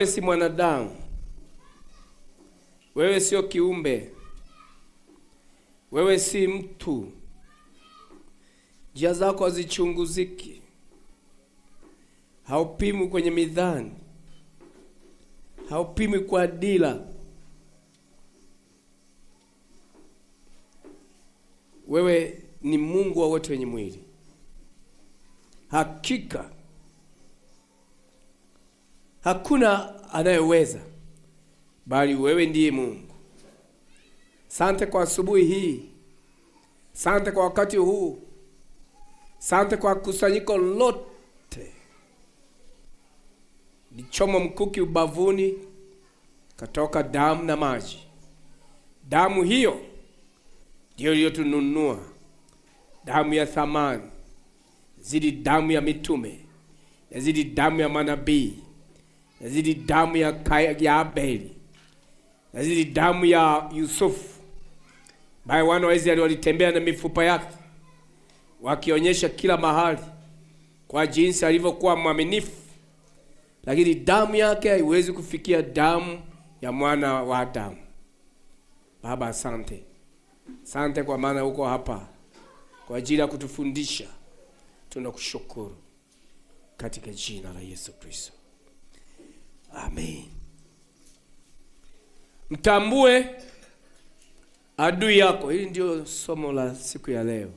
Wewe si mwanadamu, wewe sio kiumbe, wewe si mtu. Njia zako hazichunguziki, haupimwi kwenye mizani, haupimwi kwa dira. Wewe ni Mungu wa wote wenye mwili. Hakika hakuna anayeweza bali wewe ndiye Mungu. Sante kwa asubuhi hii, sante kwa wakati huu, sante kwa kusanyiko lote. Nichoma mkuki ubavuni, katoka damu na maji. Damu hiyo ndio iliyotununua, damu ya thamani, zidi damu ya mitume, yazidi damu ya manabii, yazidi damu ya Abeli, yazidi damu ya Yusufu. Bae wana wa Israeli walitembea na mifupa yake, wakionyesha kila mahali kwa jinsi alivyokuwa mwaminifu, lakini damu yake haiwezi kufikia damu ya mwana wa Adamu. Baba, asante. Asante kwa maana uko hapa kwa ajili ya kutufundisha. Tunakushukuru katika jina la Yesu Kristo. Amen. Mtambue adui yako. Hili ndio somo la siku ya leo.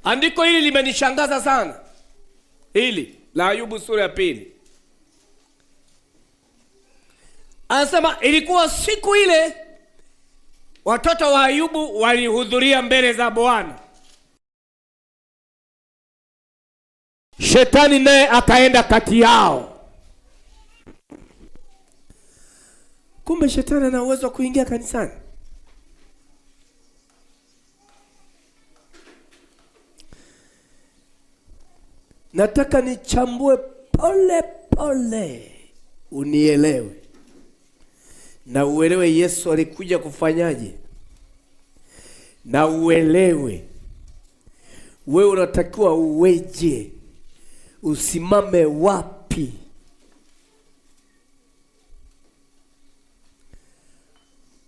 Andiko hili limenishangaza sana. Hili la Ayubu sura ya 2. Anasema ilikuwa siku ile watoto wa Ayubu walihudhuria mbele za Bwana. Shetani naye akaenda kati yao. Kumbe shetani ana uwezo wa kuingia kanisani. Nataka nichambue pole pole unielewe. Na uelewe Yesu alikuja kufanyaje. Na uelewe wewe unatakiwa uweje, usimame wapi.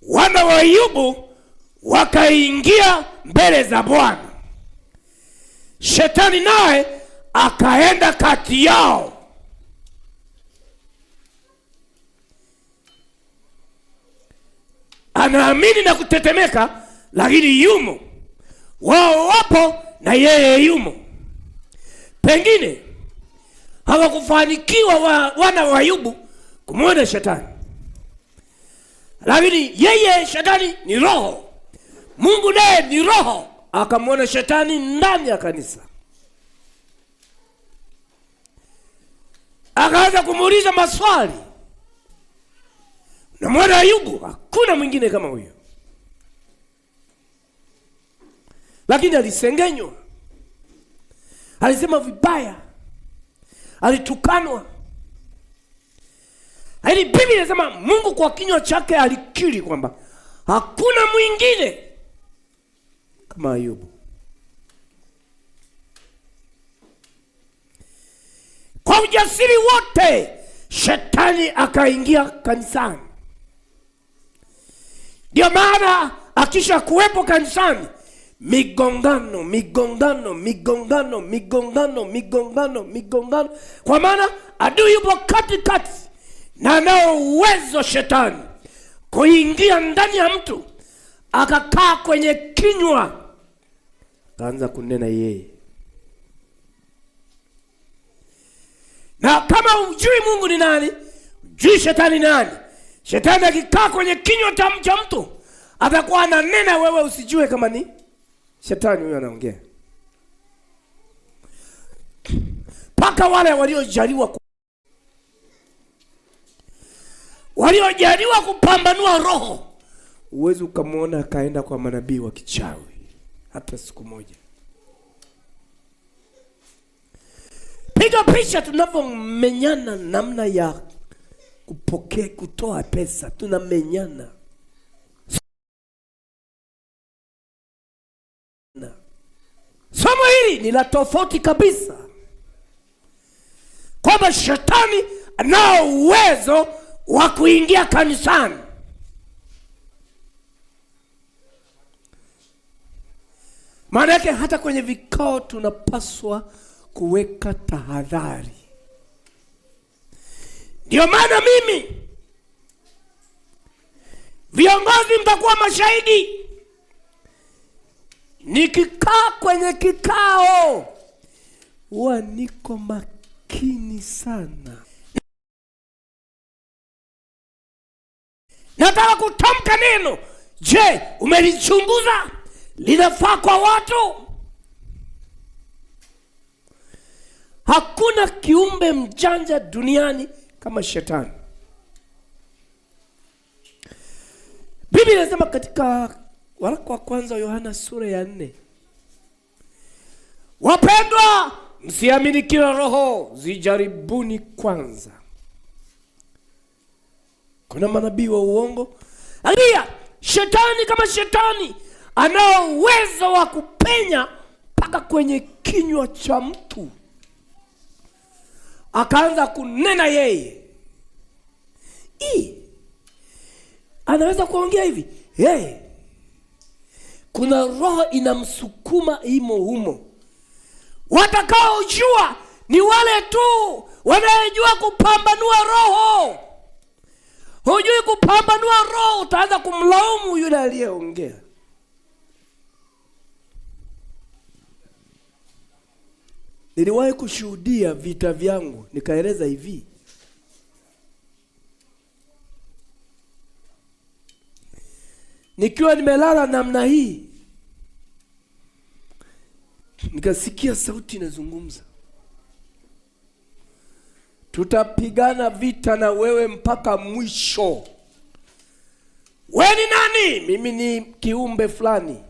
Wana wa Ayubu wakaingia mbele za Bwana. Shetani naye akaenda kati yao. Anaamini na kutetemeka, lakini yumo. Wao wapo na yeye yumo. Pengine hawakufanikiwa wana wa Ayubu kumwona shetani, lakini yeye shetani ni roho, Mungu naye ni roho. Akamwona shetani ndani ya kanisa, akaanza kumuuliza maswali. Na mwana Ayubu hakuna mwingine kama huyo, lakini alisengenywa, alisema vibaya, alitukanwa. Hili Biblia inasema Mungu kwa kinywa chake alikiri kwamba hakuna mwingine kama Ayubu. Kwa ujasiri wote shetani akaingia kanisani. Ndio maana akisha kuwepo kanisani, migongano. Kwa maana adui yupo katikati, na nao uwezo shetani kuingia ndani ya mtu, akakaa kwenye kinywa, akaanza kunena yeye. Na kama ujui Mungu ni nani, ujui shetani nani. Shetani akikaa kwenye kinywa cha mtu, atakuwa ananena, wewe usijue kama ni shetani huyo anaongea. Paka wale waliojaliwa kupambanua roho, uwezi ukamwona akaenda kwa manabii wa kichawi hata siku moja. Piga picha tunavyomenyana, namna ya kupokea kutoa pesa, tunamenyana. Somo hili ni la tofauti kabisa. kwamba shetani anao uwezo wa kuingia kanisani. Maana yake hata kwenye vikao tunapaswa kuweka tahadhari. Ndio maana mimi, viongozi mtakuwa mashahidi, nikikaa kwenye kikao huwa niko makini sana. Nataka kutamka neno. Je, umelichunguza? Linafaa kwa watu? Hakuna kiumbe mjanja duniani kama shetani. Biblia inasema katika waraka wa kwanza wa Yohana sura ya 4, wapendwa, msiamini kila roho, zijaribuni kwanza. Kuna manabii wa uongo. Angalia, shetani kama shetani anao uwezo wa kupenya mpaka kwenye kinywa cha mtu, akaanza kunena yeye. Anaweza kuongea hivi. Kuna roho inamsukuma imo humo. Watakaojua ni wale tu wanayejua kupambanua roho. Hujui kupambanua roho, utaanza kumlaumu yule aliyeongea. Niliwahi kushuhudia vita vyangu, nikaeleza hivi. Nikiwa nimelala namna hii, nikasikia sauti inazungumza, tutapigana vita na wewe mpaka mwisho. Wewe ni nani? Mimi ni kiumbe fulani.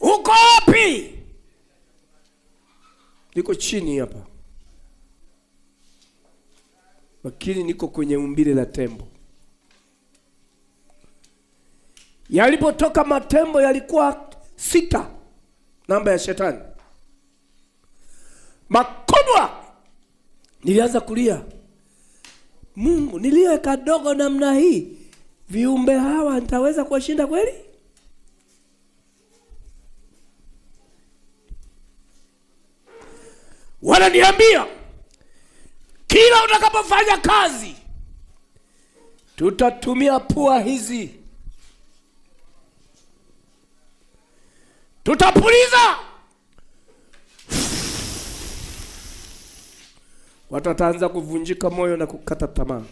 Uko wapi? Niko chini hapa, lakini niko kwenye umbile la tembo. Yalipotoka matembo yalikuwa 6, namba ya shetani makubwa. Nilianza kulia, Mungu, nilie kadogo namna hii, viumbe hawa nitaweza kuwashinda kweli? Wananiambia kila utakapofanya kazi tutatumia pua hizi, tutapuliza. Watu wataanza kuvunjika moyo na kukata tamaa.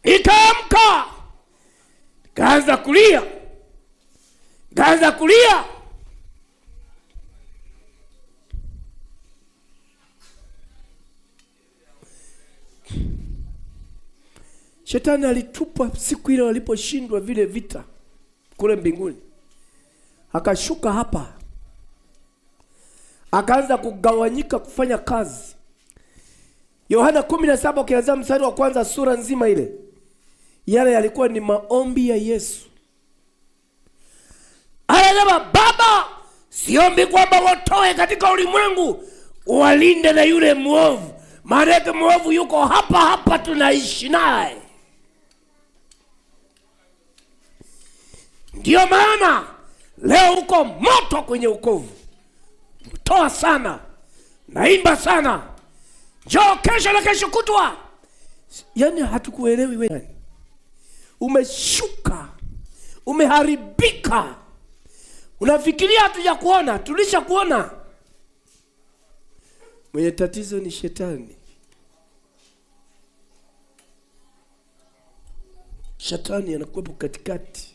Nikaamka, nikaanza kulia. Shetani alitupwa siku ile waliposhindwa vile vita kule mbinguni. Akashuka hapa, akaanza kugawanyika kufanya kazi. Yohana 17 ukianza mstari wa kwanza, sura nzima ile, yale yalikuwa ni maombi ya Yesu. Anasema, Baba, siombi kwamba watoe katika ulimwengu, uwalinde na yule mwovu. Maana yake mwovu yuko hapa tunaishi naye. Ndio maana leo uko moto kwenye wokovu. Toa sana, naimba sana, njoo kesho na kesho kutwa. Yaani hatukuelewi wewe. Umeshuka, umeharibika. Unafikiria hatuja kuona, tulisha kuona. Mwenye tatizo ni shetani. Shetani anakuwepo katikati.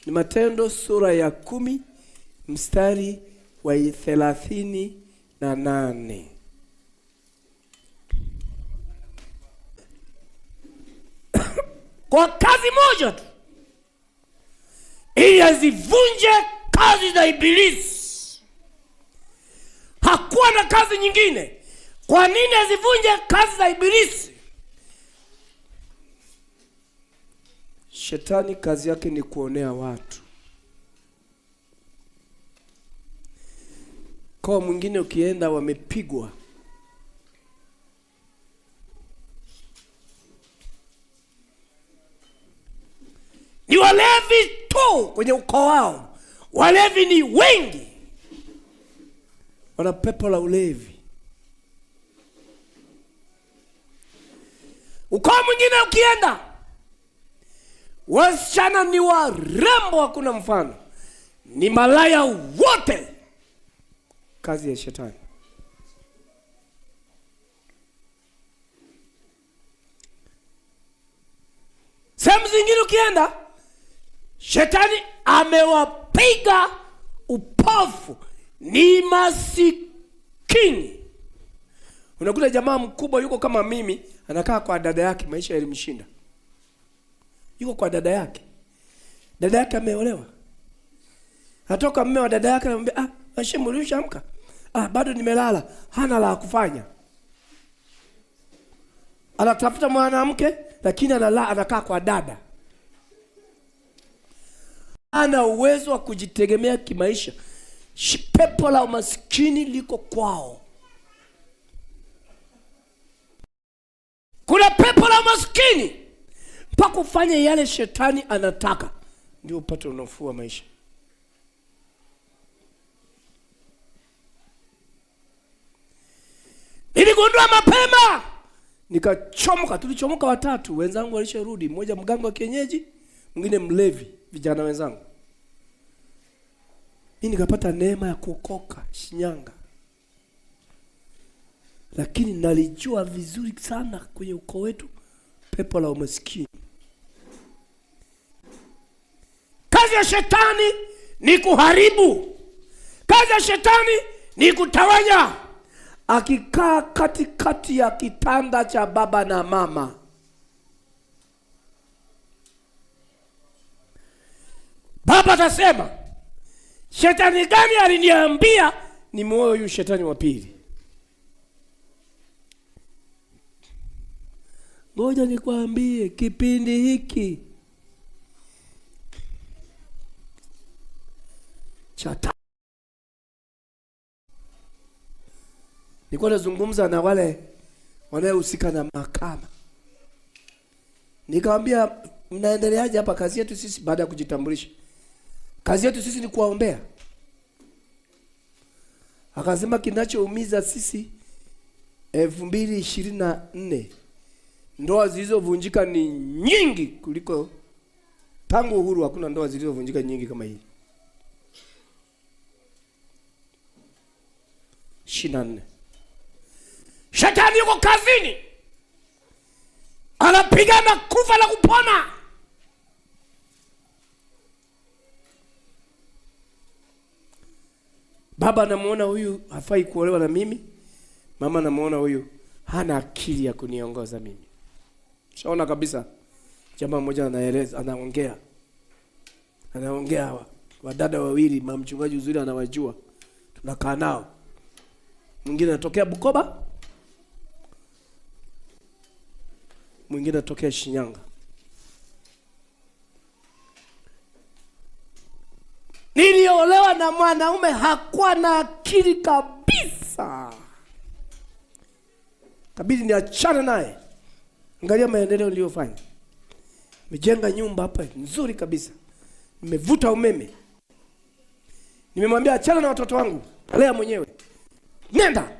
Ni Matendo sura ya 10 mstari wa 38. Kwa kazi moja tu, ili azivunje kazi za Ibilisi. Hakuwa na kazi nyingine. Kwa nini azivunje kazi za Ibilisi? Shetani kazi yake ni kuonea watu. Ukoo mwingine ukienda wamepigwa. Ni walevi tu kwenye ukoo wao. Walevi ni wengi. Wana pepo la ulevi. Ukoo mwingine ukienda, wasichana ni warembo hakuna mfano. Ni malaya wote. Kazi ya shetani. Sehemu zingine ukienda, shetani amewapiga upofu. Ni masikini. Unakuta jamaa mkubwa yuko kama mimi, anakaa kwa dada yake, maisha yalimshinda. Yuko kwa dada yake. Dada yake ameolewa. Atoka mume wa dada yake anamwambia, Hashimu ulishaamka? Bado nimelala. Hana la kufanya. Anatafuta mwanamke lakini anakaa kwa dada. Ana uwezo wa kujitegemea kimaisha. Pepo la umaskini liko kwao. Kuna pepo la umaskini mpaka ufanye yale shetani anataka ndio upate unafuu wa maisha. Niligundua mapema, nikachomoka. Tulichomoka watatu, wenzangu walisharudi, mmoja mganga wa kienyeji, mwingine mlevi, vijana wenzangu. Mimi nikapata neema ya kuokoka Shinyanga. Lakini nalijua vizuri sana kwenye ukoo wetu pepo la umaskini. Kazi ya shetani ni kuharibu. Kazi ya shetani ni kutawanya. Akikaa katikati ya kitanda cha baba na mama, baba atasema, shetani gani aliniambia ni moyo huyu shetani wa pili? Ngoja nikwambie, kipindi hiki chata, nilikuwa nazungumza na wale wanaohusika na mahakama. Nikamwambia, mnaendeleaje hapa? Kazi yetu sisi, baada ya kujitambulisha, kazi yetu sisi ni kuwaombea. Akasema kinachoumiza sisi 2024 ndoa zilizovunjika ni nyingi kuliko tangu uhuru. Hakuna ndoa zilizovunjika nyingi kama hii. 24. Shetani yuko kazini. Anapigana kufa na kupona. Baba anamuona huyu hafai kuolewa na mimi. Mama anamuona huyu hana akili ya kuniongoza mimi. Shaona kabisa. Jamaa mmoja anaeleza, anaongea wadada wawili, mchungaji uzuri anawajua. Tunakaa nao. Mwingine anatokea Bukoba, mwingine anatokea Shinyanga. Niliolewa na mwanaume hakuwa na akili kabisa. Kabidi niachane naye. Angalia maendeleo niliyofanya. Nimejenga nyumba hapa nzuri kabisa. Nimevuta umeme. Nimemwambia achana na watoto wangu, alea mwenyewe. Nenda.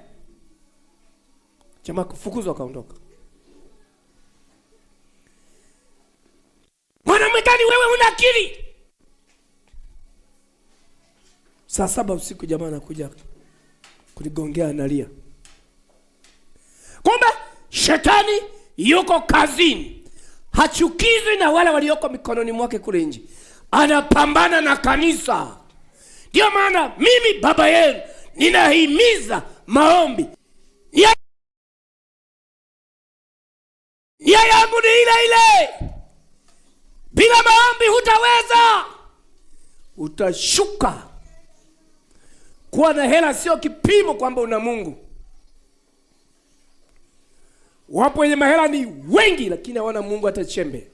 Jamaa kufukuzwa kaondoka. Mwanamume gani wewe, una akili? Saa 7 usiku jamaa anakuja kunigongea, analia. Kumbe shetani yuko kazini. Hachukizwi na wale walioko mikononi mwake kule nje. Anapambana na kanisa. Ndio maana mimi baba yenu ninahimiza maombi. Nia yangu ni ile ile. Bila maombi hutaweza. Utashuka. Kuwa na hela sio kipimo kwamba una Mungu. Wapo wenye mahela ni wengi lakini hawana Mungu hata chembe.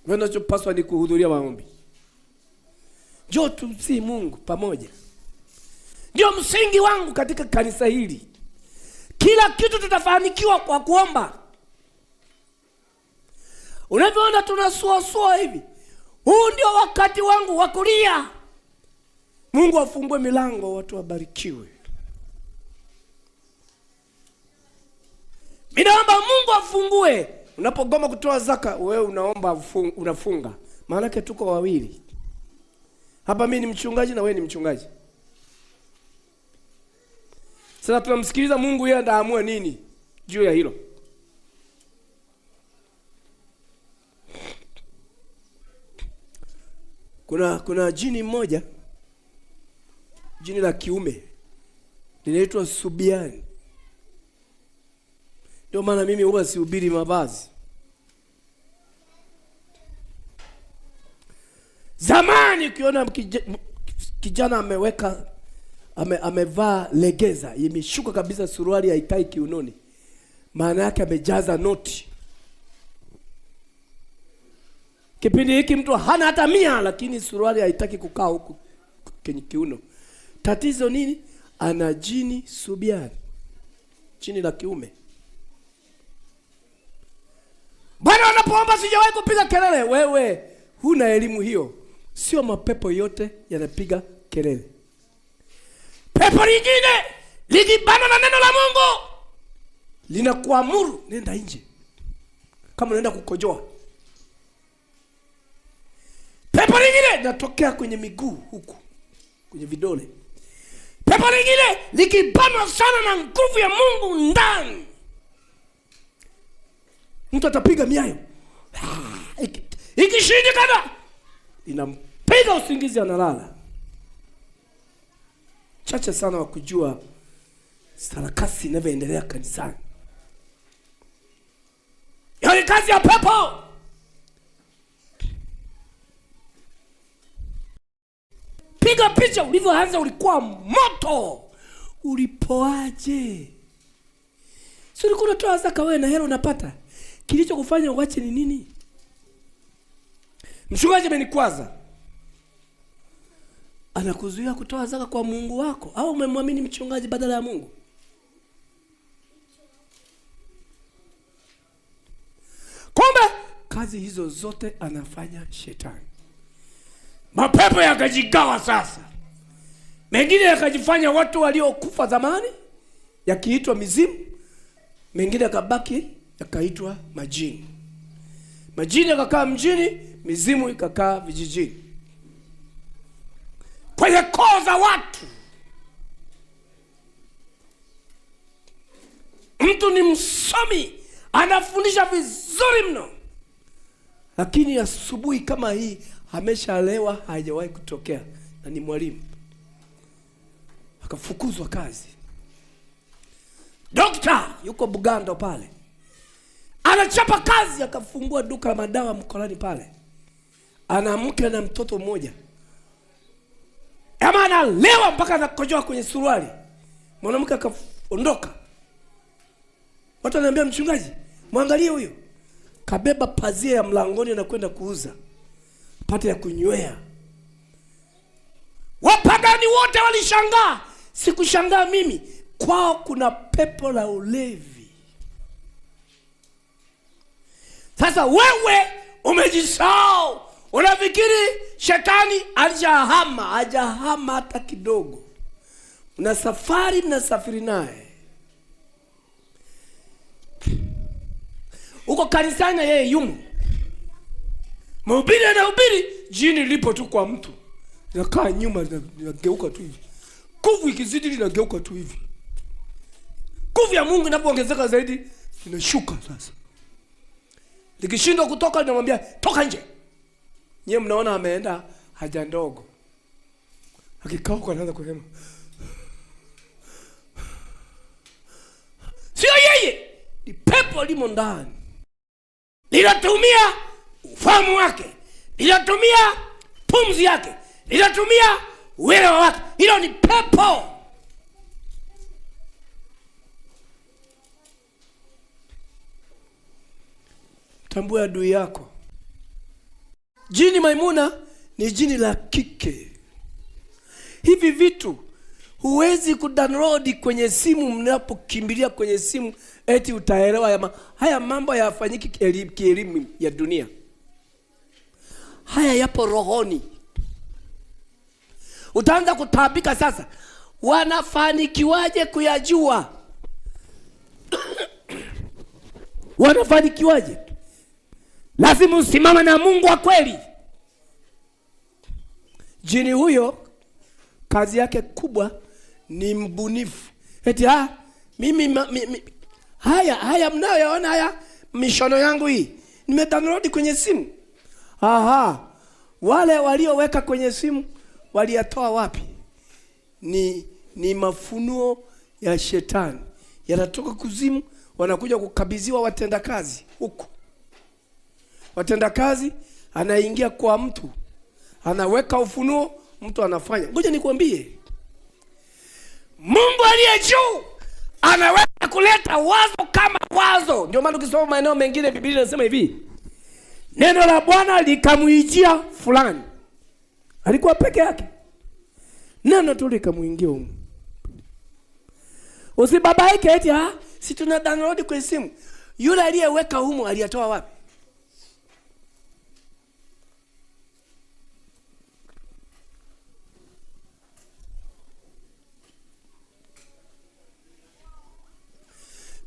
Wanachopaswa ni kuhudhuria maombi. Njoo tumsihi Mungu pamoja. Ndio msingi wangu katika kanisa hili. Kila kitu tutafanikiwa kwa kuomba. Unavyoona tunasuasua hivi, huu ndio wakati wangu wa kulia. Mungu afungue milango, watu wabarikiwe. Ninaomba Mungu afungue. Unapogoma kutoa zaka, wewe unaomba unafunga. Maana yake tuko wawili. Hapa mimi ni mchungaji na wewe ni mchungaji. Sasa tunamsikiliza Mungu, yeye ataamua nini juu ya hilo. Kuna jini mmoja, jini la kiume, linaitwa Subiani. Ndio maana mimi huwa sihubiri mavazi. Zamani ukiona kijana amevaa legeza, imeshuka kabisa, suruali haikai kiunoni, maana yake amejaza noti. Kipindi hiki mtu hana hata 100, lakini suruali haitaki kukaa huku kwenye kiuno. Tatizo nini? Ana jini Subiani, jini la kiume. Bwana, wanapoomba sijawahi kupiga kelele. Wewe huna elimu hiyo. Sio mapepo yote yanapiga kelele. Pepo lingine likibana na neno la Mungu linakuamuru nenda nje, kama unaenda kukojoa. Pepo lingine linatokea kwenye miguu huku, kwenye vidole. Pepo lingine likibana sana na nguvu ya Mungu ndani, mtu atapiga miayo. Ikishindikana inampiga usingizi, analala. Chache sana wa kujua sarakasi inavyoendelea kanisani. Hiyo ni kazi ya pepo. Piga picha ulivyoanza, ulikuwa moto. Ulipoaje? Si ulikuwa unatoa zaka wewe na hela unapata. Kilicho kufanya uache ni nini? Mchungaji amenikwaza. Anakuzuia kutoa zaka kwa Mungu wako, au umemwamini mchungaji badala ya Mungu? Kumbe kazi hizo zote anafanya shetani. Mapepo yakajigawa sasa. Mengine yakajifanya watu waliokufa zamani, yakiitwa mizimu. Mengine yakabaki yakaitwa majini. Majini yakakaa mjini, mizimu ikakaa vijijini, kwenye koo za watu. Mtu ni msomi, anafundisha vizuri mno, lakini asubuhi kama hii ameshalewa, hajawahi kutokea, na ni mwalimu, akafukuzwa kazi. Dokta yuko Bugando pale, anachapa kazi, akafungua duka la madawa Mkolani pale. Ana mke na mtoto mmoja. Ama analewa mpaka anakojoa kwenye suruali. Mwanamke akaondoka. Watu wananiambia, mchungaji, muangalie huyo. Kabeba pazia ya mlangoni na kwenda kuuza, pate ya kunywea. Wapagani wote walishangaa. Sikushangaa mimi. Kwao kuna pepo la ulevi. Sasa wewe umejisahau. Unafikiri shetani hajahama hata kidogo. Una safari, mnasafiri naye. Uko kanisani na yeye yumo. Mhubiri anahubiri, jini lipo tu kwa mtu. Linakaa nyuma, linageuka tu hivi. Nguvu ikizidi linageuka tu hivi. Nguvu ya Mungu inapoongezeka zaidi, linashuka sasa. Likishindwa kutoka, linamwambia toka nje. Nyewe mnaona ameenda haja ndogo. Akikaa huko anaanza kusema, sio yeye, ni pepo limo ndani. Linatumia ufahamu wake, linatumia pumzi yake, linatumia uelewa wake. Hilo ni pepo. Tambua adui yako. Jini Maimuna ni jini la kike. hivi vitu huwezi kudownload kwenye simu. Mnapokimbilia kwenye simu eti utaelewa haya mambo hayafanyiki kielimu ya dunia. Haya yapo rohoni. Utaanza kutabika sasa, wanafanikiwaje kuyajua? Wanafanikiwaje? Lazima usimame na Mungu wa kweli. Jini huyo kazi yake kubwa ni mbunifu. Eti mimi haya mnayoona haya mishono yangu hii nimedownload kwenye simu. Wale walioweka kwenye simu waliyatoa wapi? Ni mafunuo ya shetani. Yanatoka kuzimu, wanakuja kukabidhiwa watendakazi huko. Watendakazi anaingia kwa mtu, anaweka ufunuo, mtu anafanya. Ngoja nikwambie, Mungu aliye juu anaweza kuleta wazo kama wazo. Ndio maana ukisoma maeneo mengine Biblia inasema hivi, neno la Bwana likamwijia fulani. Alikuwa peke yake, neno tu likamuingia huko. Usibabaike eti si tuna download kwenye simu. Yule aliyeweka humo aliyatoa wapi?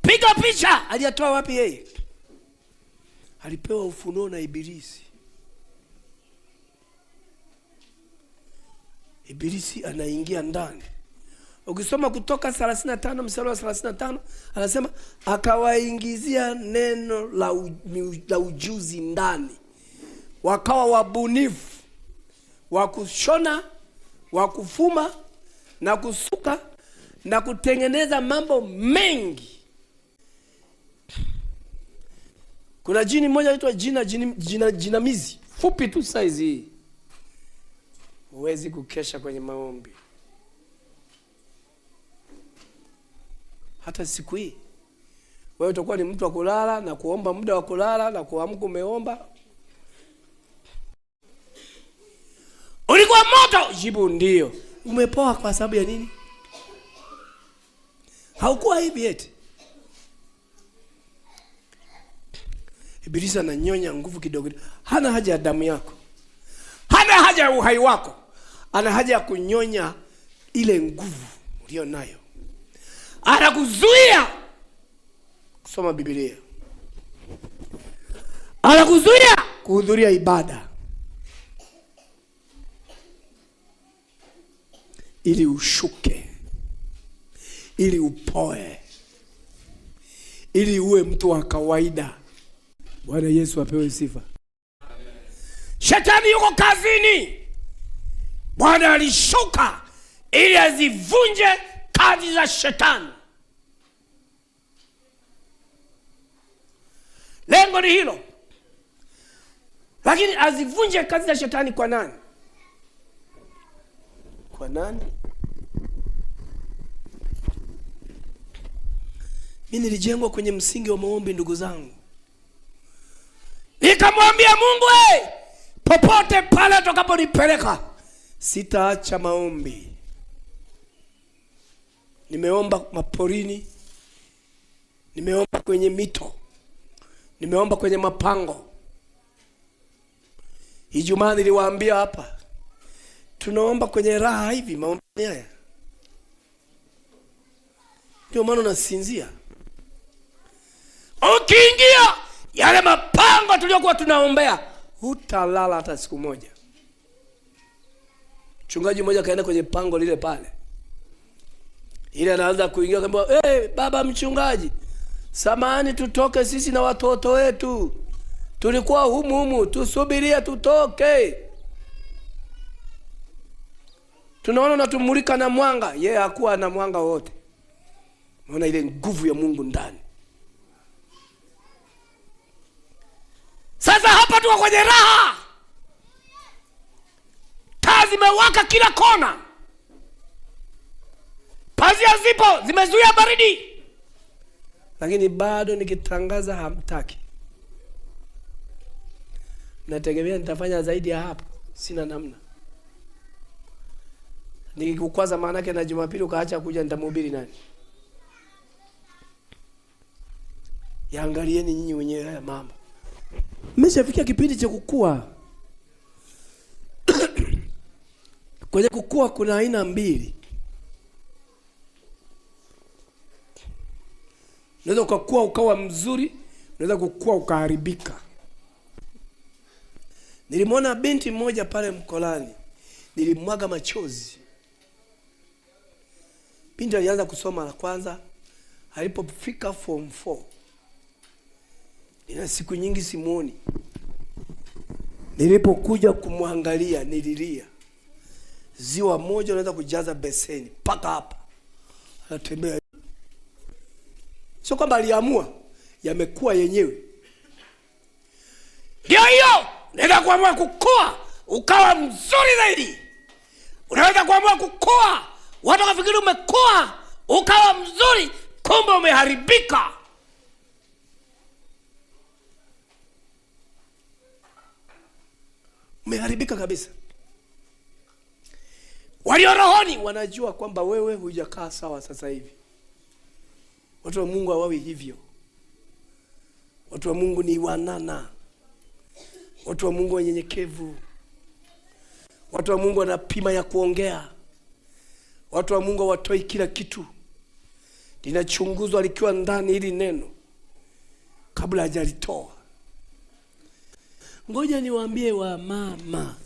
Piga picha, aliyatoa wapi yeye? Alipewa ufunuo na Ibilisi. Ibilisi anaingia ndani. Ukisoma Kutoka 35 mstari wa 35 anasema akawaingizia neno la ujuzi ndani. Wakawa wabunifu wa kushona, wa kufuma na kusuka na kutengeneza mambo mengi. Kuna jini moja anaitwa jinamizi, fupi tu size hii. Huwezi kukesha kwenye maombi. Hata siku hii wewe utakuwa ni mtu wa kulala na kuomba muda wa kulala na kuamka umeomba. Ulikuwa moto, jibu ndio. Umepoa kwa sababu ya nini? Haukuwa hivi eti. Ibilisi ananyonya nguvu kidogo. Hana haja ya damu yako, hana haja ya uhai wako, ana haja ya kunyonya ile nguvu ulio nayo. Anakuzuia kusoma Biblia, anakuzuia kuhudhuria ibada, ili ushuke, ili upoe, ili uwe mtu wa kawaida. Bwana Yesu apewe sifa. Shetani yuko kazini. Bwana alishuka ili azivunje kazi za shetani. Lengo ni hilo. Lakini azivunje kazi za shetani kwa nani? Kwa nani? Mimi nilijengwa kwenye msingi wa maombi, ndugu zangu. Nikamwambia Mungu, popote pale utakaponipeleka sitaacha maombi. Nimeomba maporini, nimeomba kwenye mito, nimeomba kwenye mapango. Ijumaa niliwaambia hapa, tunaomba kwenye raha hivi maombi haya. Ndio maana unasinzia. Ukiingia yale mapango tuliyokuwa tunaombea, hutalala hata siku moja. Mchungaji mmoja kaenda kwenye pango lile pale. Ile anaanza kuingia akamwambia, baba mchungaji, samahani tutoke sisi na watoto wetu. Tulikuwa humu, tusubirie tutoke. Tunaona unatumulika na mwanga. Yeye hakuwa na mwanga wote. Unaona ile nguvu ya Mungu ndani. Sasa hapa tuko kwenye raha. Taa zimewaka kila kona. Pazia zipo zimezuia baridi. Lakini bado nikitangaza hamtaki. Nategemea nitafanya zaidi ya hapo. Sina namna. Nikikukwaza maana yake na Jumapili ukaacha kuja nitamhubiri nani? Yaangalieni nyinyi wenyewe haya mambo. Mmeshafikia kipindi cha kukua. Kwenye kukua kuna aina mbili. Unaweza kukua ukawa mzuri, unaweza kukua ukaharibika. Nilimwona binti mmoja pale Mkolani. Nilimwaga machozi. Binti alianza kusoma la kwanza, alipofika form 4. Nina siku nyingi simuoni. Nilipokuja kumwangalia nililia. Ziwa moja unaweza kujaza beseni paka hapa. Anatembea. Sio kwamba aliamua, yamekuwa yenyewe. Ndio hiyo, unaweza kuamua kukua ukawa mzuri zaidi. Unaweza kuamua kukua, watu wafikiri umekua ukawa mzuri, kumbe umeharibika. Umeharibika kabisa. Walio rohoni wanajua kwamba wewe hujakaa sawa sasa hivi. Watu wa Mungu hawawi hivyo. Watu wa Mungu ni wanana. Watu wa Mungu wanyenyekevu. Watu wa Mungu wanapima ya kuongea. Watu wa Mungu hawatoi kila kitu. Linachunguzwa likiwa ndani hili neno kabla hajalitoa. Ngoja niwaambie wa mama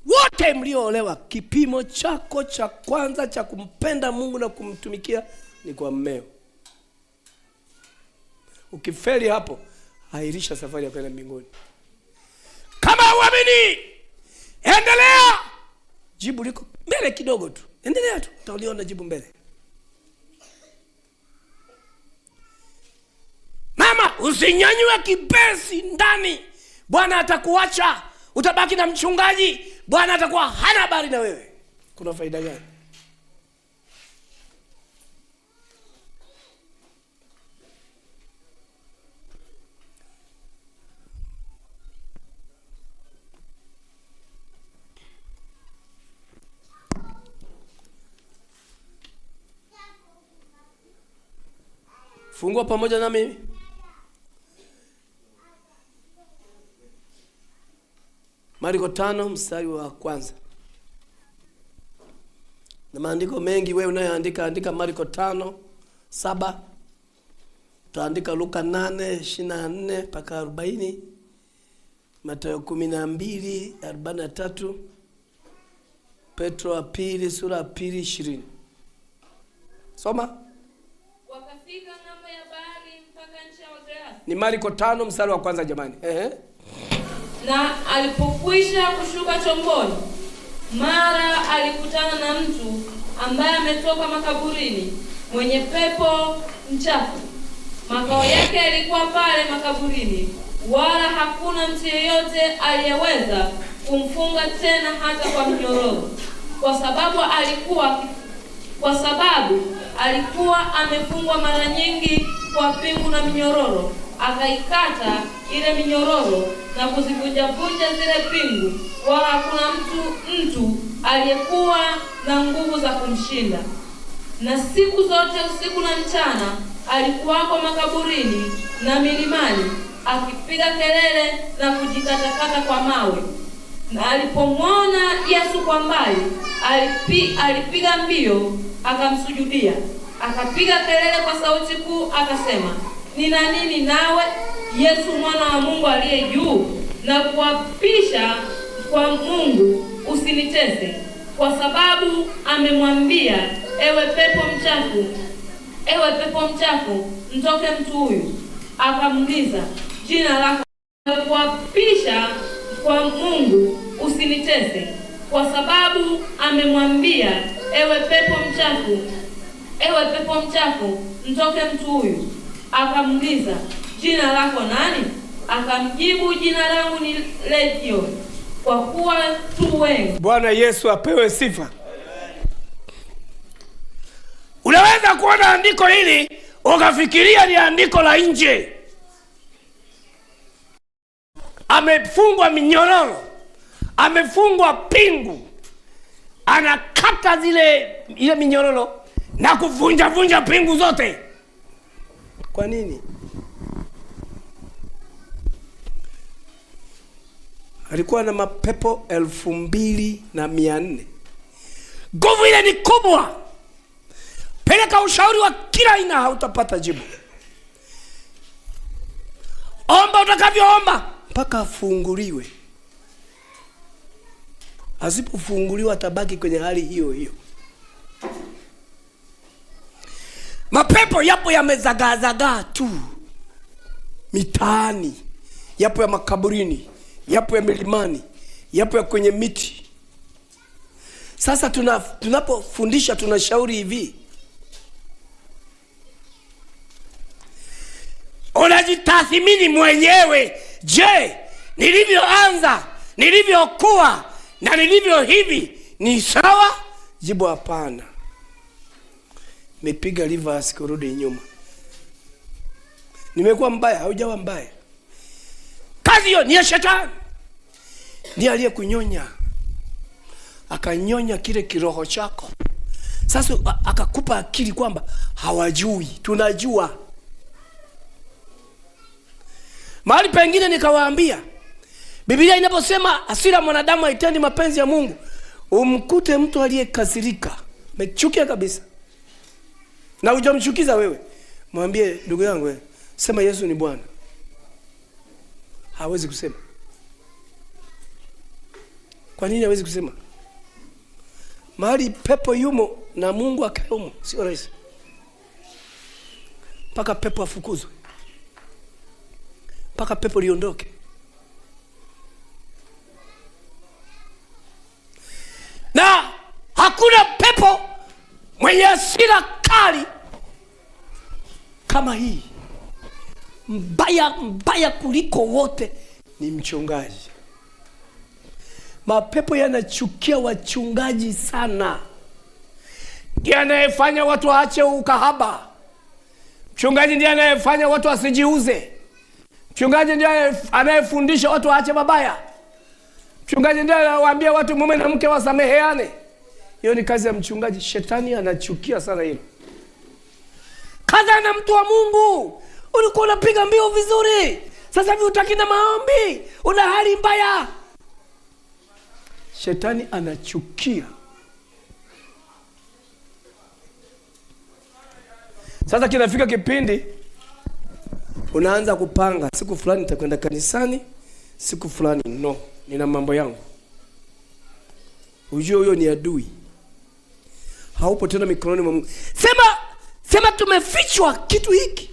wote mlioolewa, kipimo chako cha kwanza cha kumpenda Mungu na kumtumikia ni kwa mmeo. Ukifeli hapo, hairisha safari ya kwenda mbinguni. Kama uamini, endelea. Jibu liko mbele kidogo tu. Endelea tu, utaliona jibu mbele. Mama, usinyanyue kipesi ndani. Bwana atakuacha, utabaki na mchungaji. Bwana atakuwa hana habari na wewe. Kuna faida gani? Fungua pamoja na mimi. Marko 5 mstari wa kwanza. Na maandiko mengi wewe unayoandika, andika Marko 5:7. Utaandika Luka 8:24 mpaka 40. Mathayo 12:43. Petro wa pili sura ya 2:20. Soma. Wakafika ng'ambo ya bahari mpaka nchi ya Wagerasi. Ni Marko 5 mstari wa kwanza jamani. Na alipokwisha kushuka chomboni, mara alikutana na mtu ambaye ametoka makaburini, mwenye pepo mchafu. Makao yake yalikuwa pale makaburini, wala hakuna mtu yeyote aliyeweza kumfunga tena hata kwa mnyororo, kwa sababu alikuwa amefungwa mara nyingi kwa pingu na minyororo. Akaikata ile minyororo na kuzivunja zile pingu, wala hakuna mtu aliyekuwa na nguvu za kumshinda. Na siku zote usiku na mchana alikuwako makaburini na milimani, akipiga kelele na kujikatakata kwa mawe. Na alipomwona Yesu kwa mbali, alipiga mbio akamsujudia. Akapiga kelele kwa sauti kuu akasema, nina nini nawe, Yesu mwana wa Mungu aliye juu? Na kuapisha kwa Mungu, usinitese, kwa sababu amemwambia, ewe pepo mchafu, mtoke mtu huyu. Akamuuliza, jina lako? Kuapisha kwa Mungu, usinitese, kwa sababu amemwambia, ewe pepo mchafu, mtoke mtu huyu. Akamuuliza, jina lako nani? Akamjibu, jina langu ni Legion, kwa kuwa tu wengi. Bwana Yesu apewe sifa. Unaweza kuona andiko hili ukafikiria ni andiko la nje. Amefungwa minyororo, amefungwa pingu, anakaa kukata ile minyororo na kuvunja pingu zote. Kwa nini? Alikuwa na mapepo 2400. Nguvu ile ni kubwa. Peleka ushauri wa kila aina, hautapata jibu. Omba utakavyoomba mpaka afunguliwe. Asipofunguliwa atabaki kwenye hali hiyo hiyo. Mapepo yapo yamezagazagaa tu mitaani, yapo ya makaburini, yapo ya milimani, yapo ya kwenye miti. Sasa tunapofundisha tunashauri hivi. Unajitathmini mwenyewe. Je, nilivyoanza, nilivyokuwa na nilivyo hivi ni sawa? Jibu hapana. Nimepiga reverse kurudi nyuma. Nimekuwa mbaya, haujawa mbaya. Kazi hiyo ni ya Shetani. Ndiye aliyekunyonya. Akanyonya kile kiroho chako. Sasa akakupa akili kwamba hawajui, tunajua. Mahali pengine nikawaambia, Biblia inaposema hasira mwanadamu haitendi mapenzi ya Mungu, umkute mtu aliyekasirika, amechukia kabisa, na hujamchukiza wewe, mwambie ndugu yangu wewe, sema Yesu ni Bwana. Hawezi kusema. Kwa nini hawezi kusema? Mahali pepo yumo na Mungu akaumo, sio rahisi. Paka pepo afukuzwe, paka pepo liondoke. Na hakuna pepo mwenye hasira kali kama hii. Mbaya kuliko wote ni mchungaji. Mapepo yanachukia wachungaji sana. Ndiye anayefanya watu waache ukahaba. Mchungaji ndiye anayefanya watu wasijiuze. Mchungaji ndiye anayefundisha watu waache mabaya. Mchungaji ndiye anawaambia watu mume na mke wasameheane. Hiyo ni kazi ya mchungaji. Shetani anachukia sana hilo. Kaza na mtu wa Mungu. Ulikuwa unapiga mbio vizuri, sasa hivi utaki na maombi, una hali mbaya. Shetani anachukia. Sasa kinafika kipindi unaanza kupanga, siku fulani nitakwenda kanisani, siku fulani no, nina mambo yangu. Ujue huyo ni adui. Haupo tena mikononi mwa Mungu. Sema tumefichwa kitu hiki.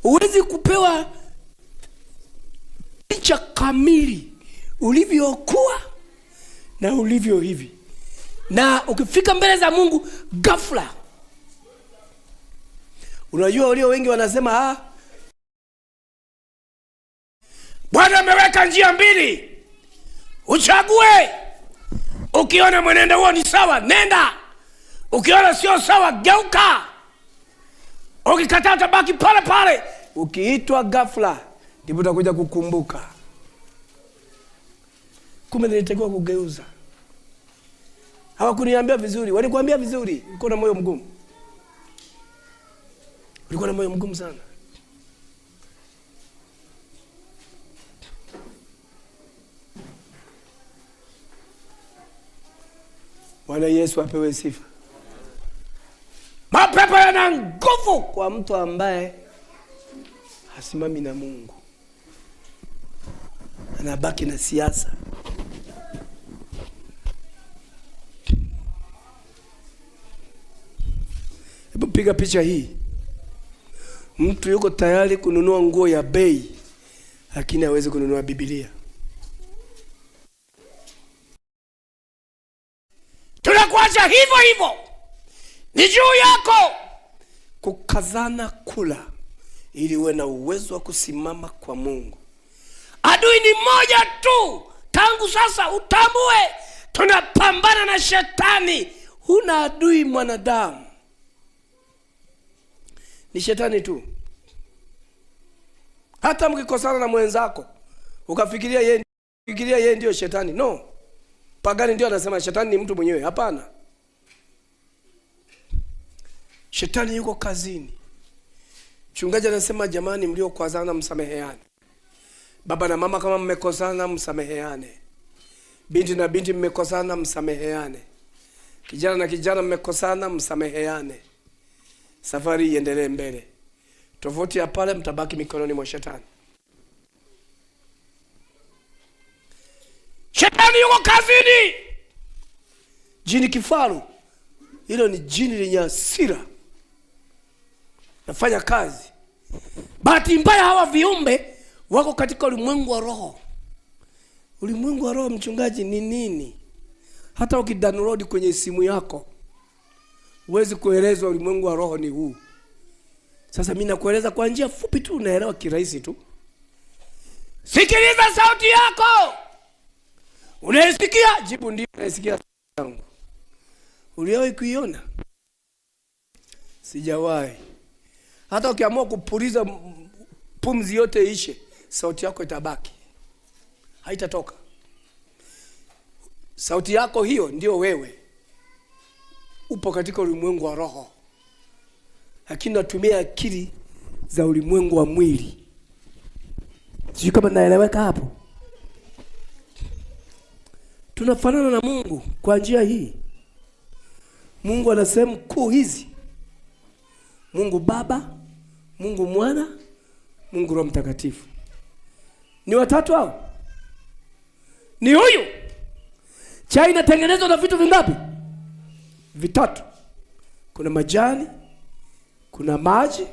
Uwezi kupewa picha kamili ulivyokuwa na ulivyo hivi. Na ukifika mbele za Mungu ghafla. Unajua walio wengi wanasema Bwana ameweka njia mbili, uchague. Ukiona mwenendo huo ni sawa, nenda. Ukiona sio sawa, geuka. Ukikataa utabaki pale pale. Ukiitwa ghafla ndipo utakuja kukumbuka, kumbe nilitakiwa kugeuza. Hawakuniambia vizuri, walikuambia vizuri. Ulikuwa na moyo mgumu. Ulikuwa na moyo mgumu sana. Bwana Yesu apewe sifa. Mapepo yana nguvu kwa mtu ambaye hasimami na Mungu. Anabaki na siasa. Hebu piga picha hii. Mtu yuko tayari kununua nguo ya bei, lakini hawezi kununua Biblia. Tunakuacha hivyo hivyo. Ni juu yako kukazana kula ili uwe na uwezo wa kusimama kwa Mungu. Adui ni mmoja tu. Tangu sasa utambue, tunapambana na Shetani. Huna adui mwanadamu, ni Shetani tu. Hata mkikosana na mwenzako ukafikiria yeye ndio Shetani, no. Mpagani ndio anasema shetani ni mtu mwenyewe. Hapana. Shetani yuko kazini. Mchungaji anasema jamani, mliokwazana msameheane. Baba na mama kama mmekosana msameheane. Binti na binti mmekosana msameheane. Kijana na kijana mmekosana msameheane. Safari iendelee mbele. Tofauti ya pale mtabaki mikononi mwa shetani. Shetani yuko kazini. Jini kifaru, hilo ni jini lenye hasira, nafanya kazi. Bahati mbaya hawa viumbe wako katika ulimwengu wa roho. Ulimwengu wa roho, mchungaji, ni nini? Hata ukidownload kwenye simu yako huwezi kuelezwa ulimwengu wa roho ni huu. Sasa mimi nakueleza kwa njia fupi tu, unaelewa kirahisi tu. Sikiliza sauti yako. Unaisikia? Jibu ndio naisikia yangu. Uliwahi kuiona? Sijawahi. Hata ukiamua kupuliza pumzi yote ishe, sauti yako itabaki. Haitatoka. Sauti yako hiyo ndio wewe. Upo katika ulimwengu wa roho. Lakini natumia akili za ulimwengu wa mwili. Sijui kama naeleweka hapo. Tunafanana na Mungu kwa njia hii. Mungu ana sehemu kuu hizi. Mungu Baba, Mungu Mwana, Mungu Roho Mtakatifu. Ni watatu hao? Ni huyu. Chai inatengenezwa na vitu vingapi? Vitatu. Kuna majani, kuna maji,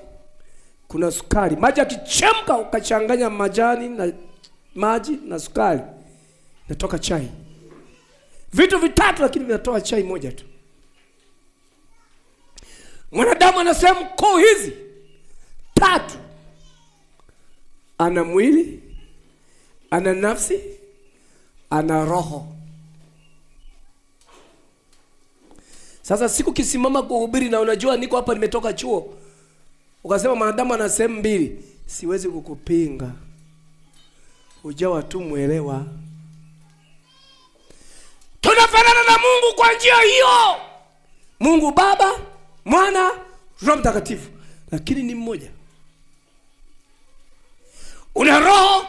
kuna sukari. Maji yakichemka ukachanganya majani na maji na sukari, natoka chai. Vitu vitatu lakini vinatoa chai moja tu. Mwanadamu ana sehemu kuu hizi tatu. Ana mwili, ana nafsi, ana roho. Sasa siku kisimama kuhubiri na unajua niko hapa nimetoka chuo, ukasema mwanadamu ana sehemu mbili, siwezi kukupinga. Hujawa tu muelewa. Tunafanana na Mungu kwa njia hiyo. Mungu Baba, Mwana, Roho Mtakatifu, lakini ni mmoja. Una roho,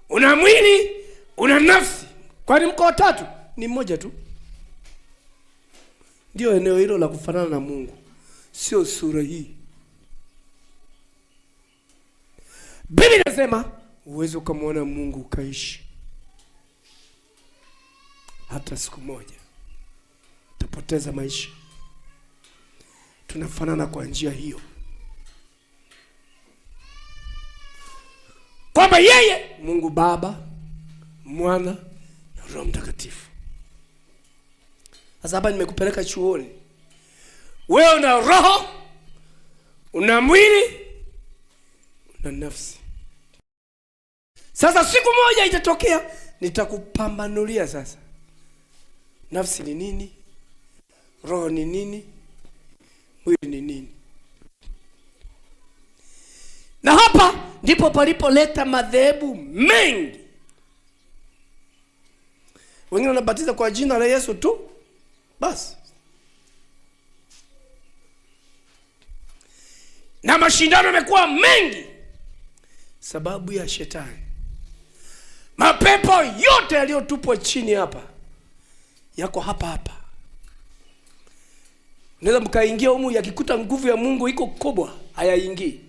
una mwili, una nafsi. Kwani mko watatu? Ni mmoja tu. Ndio eneo hilo la kufanana na Mungu, sio sura hii. Biblia inasema uwezo ukamwona Mungu ukaishi hata siku moja, utapoteza maisha. Tunafanana kwa njia hiyo, kwamba yeye Mungu Baba, Mwana na Roho Mtakatifu. Sasa hapa nimekupeleka chuoni. Wewe una roho, una mwili, una nafsi. Sasa siku moja itatokea nitakupambanulia sasa. Nafsi ni nini? Roho ni nini? Mwili ni nini? Na hapa ndipo palipoleta madhehebu mengi. Wengine wanabatiza kwa jina la Yesu tu basi. Na mashindano yamekuwa mengi sababu ya shetani. Mapepo yote yaliyotupwa chini hapa yako hapa hapa. Unaweza mkaingia humu yakikuta nguvu ya Mungu iko kubwa, hayaingii.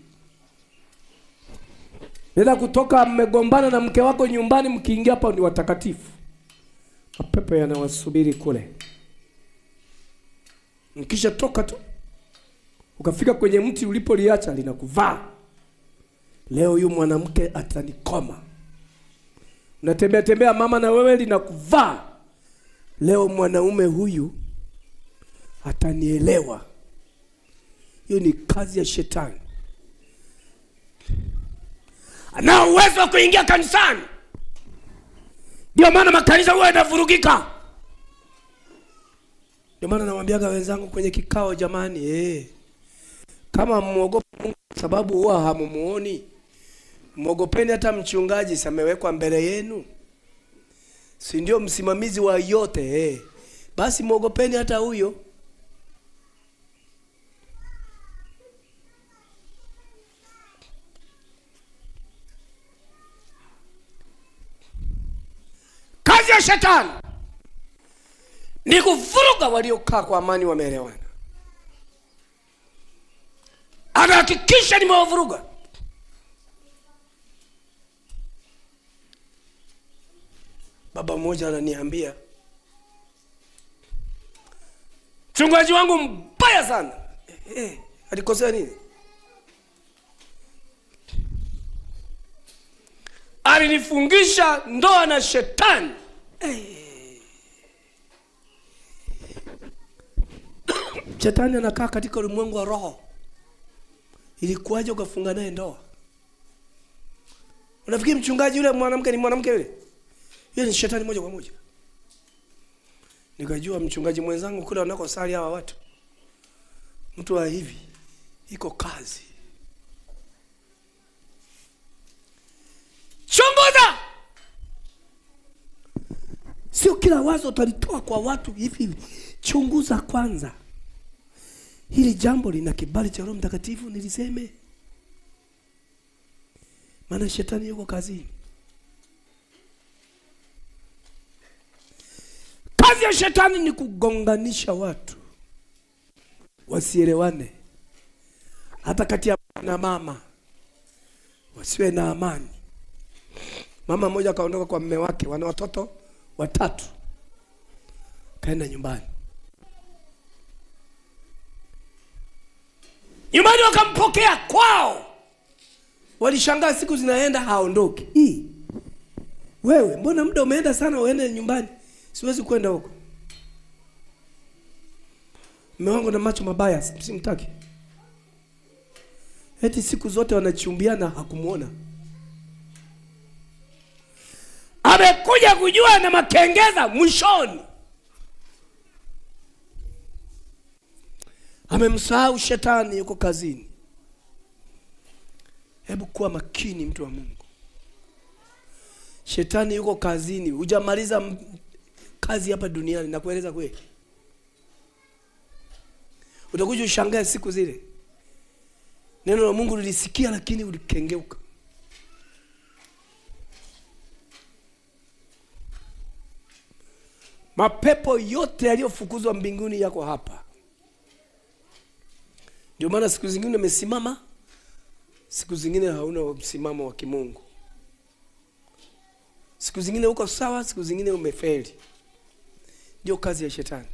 Unaweza kutoka mmegombana na mke wako nyumbani, mkiingia hapa ni watakatifu. Mapepo yanawasubiri kule. Mkisha toka tu ukafika kwenye mti ulipoliacha linakuvaa. Leo huyu mwanamke atanikoma. Unatembea tembea mama na wewe linakuvaa. Leo mwanaume huyu atanielewa. Hiyo ni kazi ya shetani. Ana uwezo wa kuingia kanisani. Ndio maana makanisa huwa yanavurugika. Ndio maana nawaambiaga wenzangu kwenye kikao, jamani, kama muogope Mungu sababu huwa hamumuoni, muogopeni hata mchungaji samewekwa mbele yenu. si ndio msimamizi wa yote Basi mwogopeni hata huyo. Kazi ya shetani ni kuvuruga waliokaa kwa amani wameelewana. Anahakikisha nimewavuruga. Baba mmoja ananiambia, mchungaji wangu mbaya sana. Alikosea nini? Alinifungisha ndoa na shetani. Shetani anakaa katika ulimwengu wa roho. Ilikuwaje ukafunga naye ndoa? Unafikiri mchungaji yule mwanamke ni mwanamke yule? Yule ni shetani moja kwa moja. Nikajua mchungaji mwenzangu kule wanakosali hawa watu, mtu wa hivi iko kazi. Chunguza. Sio kila wazo utalitoa kwa watu hivi hivi. Chunguza kwanza. Hili jambo lina kibali cha Roho Mtakatifu niliseme? Maana shetani yuko kazini. Kazi ya shetani ni kugonganisha watu wasielewane, hata kati ya na mama wasiwe na amani. Mama mmoja akaondoka kwa mume wake, wana watoto 3, kaenda nyumbani. Nyumbani wakampokea kwao. Walishangaa siku zinaenda haondoki. Wewe mbona muda umeenda sana uende nyumbani? Siwezi kwenda huko. Mume wangu na macho mabaya, simtaki. Eti siku zote wanachumbiana hakumuona. Amekuja kujua na makengeza mwishoni. Amemsahau shetani yuko kazini. Hebu kuwa makini mtu wa Mungu. Shetani yuko kazini. Hujamaliza kazi hapa duniani, na kueleza kweli. Utakuja ushangae siku zile. Neno la Mungu lilisikia lakini ulikengeuka. Mapepo yote yaliyofukuzwa mbinguni yako hapa. Ndio maana siku zingine umesimama, siku zingine hauna msimamo wa kimungu. Siku zingine uko sawa, siku zingine umefeli. Ndio kazi ya shetani.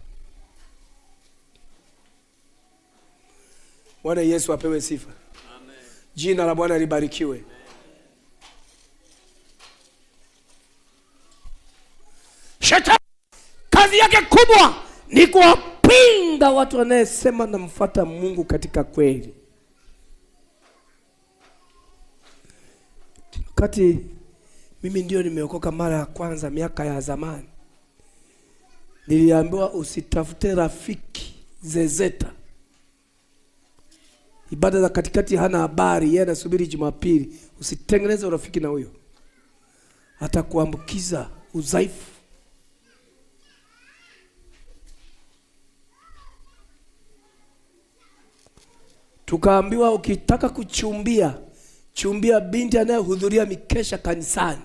Bwana Yesu apewe sifa. Amen. Jina la Bwana libarikiwe. Amen. Shetani kazi yake kubwa ni kuwapinga watu wanayesema namfuata Mungu katika kweli. Wakati mimi ndio nimeokoka mara ya kwanza miaka ya zamani, niliambiwa usitafute rafiki zezeta. Ibada za katikati hana habari, yeye anasubiri Jumapili. Usitengeneze urafiki na huyo, atakuambukiza udhaifu. Tukaambiwa ukitaka kuchumbia, chumbia binti anayehudhuria mikesha kanisani.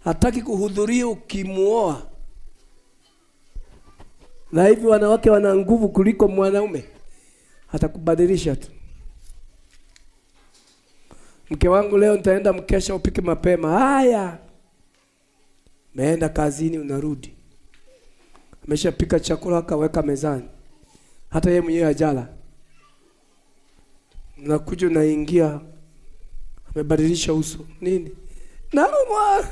Hataki kuhudhuria ukimuoa. Na hivi wanawake wana nguvu kuliko mwanaume. Atakubadilisha tu. Mke wangu leo nitaenda mkesha, upike mapema. Haya. Meenda kazini, unarudi. Ameshapika chakula akaweka mezani. Hata yeye mwenyewe hajala. Unakuja unaingia, amebadilisha uso. Nini? Naumwa.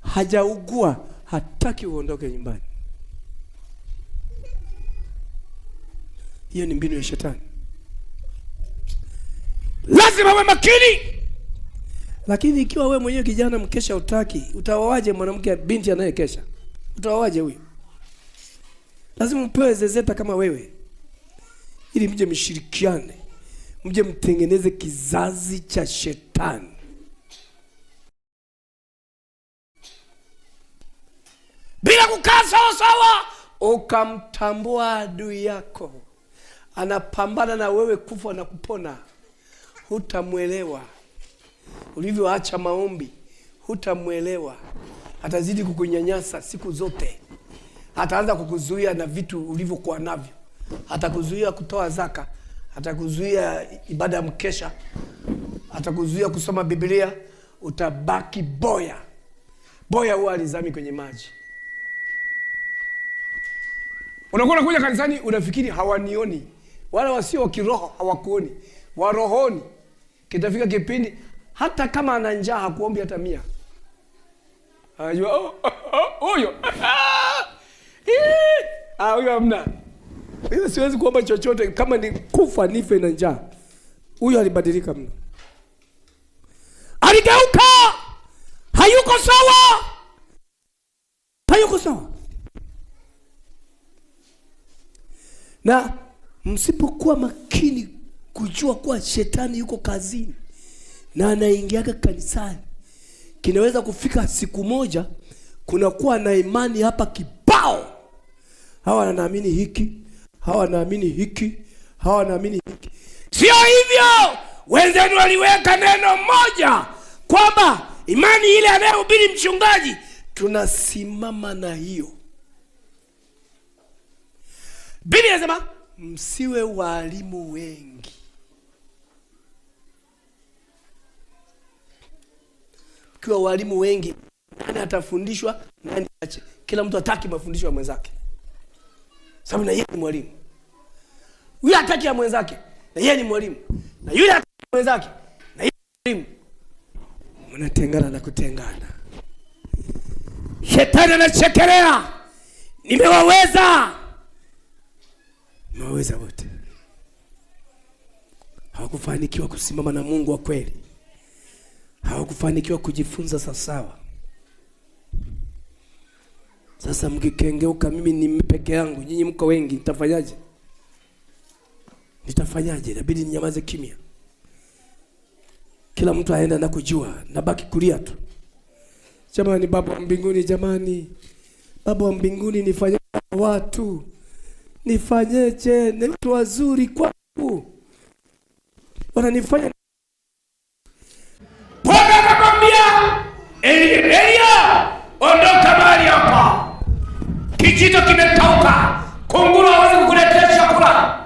Hajaugua, hataki uondoke nyumbani. Hiyo ni mbinu ya shetani. Lazima uwe makini. Lakini ikiwa wewe mwenyewe kijana mkesha utaki, utawaje mwanamke binti anayekesha? Utawaje huyo? Lazima upewe zezeta kama wewe, ili mje mshirikiane. mje mtengeneze kizazi cha shetani. Bila kukaa sawa sawa, ukamtambua adui yako anapambana na wewe kufa na kupona, hutamwelewa. Ulivyoacha maombi, hutamwelewa. Atazidi kukunyanyasa siku zote. Ataanza kukuzuia na vitu ulivyokuwa navyo. Atakuzuia kutoa zaka, atakuzuia ibada ya mkesha, atakuzuia kusoma Biblia. Utabaki boya. Boya huwa alizami kwenye maji. Unakuwa unakuja kanisani unafikiri hawanioni. Wala wasio wa kiroho hawakuoni. Wa rohoni kitafika kipindi hata kama ana njaa hakuombi hata 100. Anajua huyo. Huyo hamna. Mimi siwezi kuomba chochote, kama ni kufa nife na njaa. Huyo alibadilika mno. Aligeuka. Hayuko sawa. Hayuko sawa. Na msipokuwa makini kujua kuwa shetani yuko kazini na anaingiaga kanisani, kinaweza kufika siku moja kunakuwa na imani hapa kibao. Hawa wanaamini hiki, hawa wanaamini hiki, hawa wanaamini hiki. Sio hivyo. Wenzenu waliweka neno moja kwamba imani ile anayohubiri mchungaji, tunasimama na hiyo. Biblia inasema msiwe walimu wengi. Kiwa walimu wengi, nani atafundishwa, nani ache? Kila mtu hataki mafundisho ya mwenzake, sababu na yeye ni mwalimu. Yule hataki ya mwenzake, na yeye ni mwalimu. Na yule hataki ya mwenzake, na yeye ni mwalimu. Mnatengana na kutengana. Shetani anachekelea, nimewaweza. Nimewaweza wote. Hawakufanikiwa kusimama na Mungu wa kweli. Hawakufanikiwa kujifunza sawasawa. Sasa mkikengeuka, mimi ni peke yangu, nyinyi mko wengi, nitafanyaje? Inabidi ninyamaze kimya. Kila mtu aenda na kujua, nabaki kulia tu. Jamani, Baba wa mbinguni, jamani. Baba wa mbinguni, nifanyeje watu? Nifanyeje? Ni watu wazuri kwangu. Wananifanya. Bwana akamwambia Elia, ondoka mahali hapa. Kijito kimekauka. Kunguru hawezi kukuletea chakula.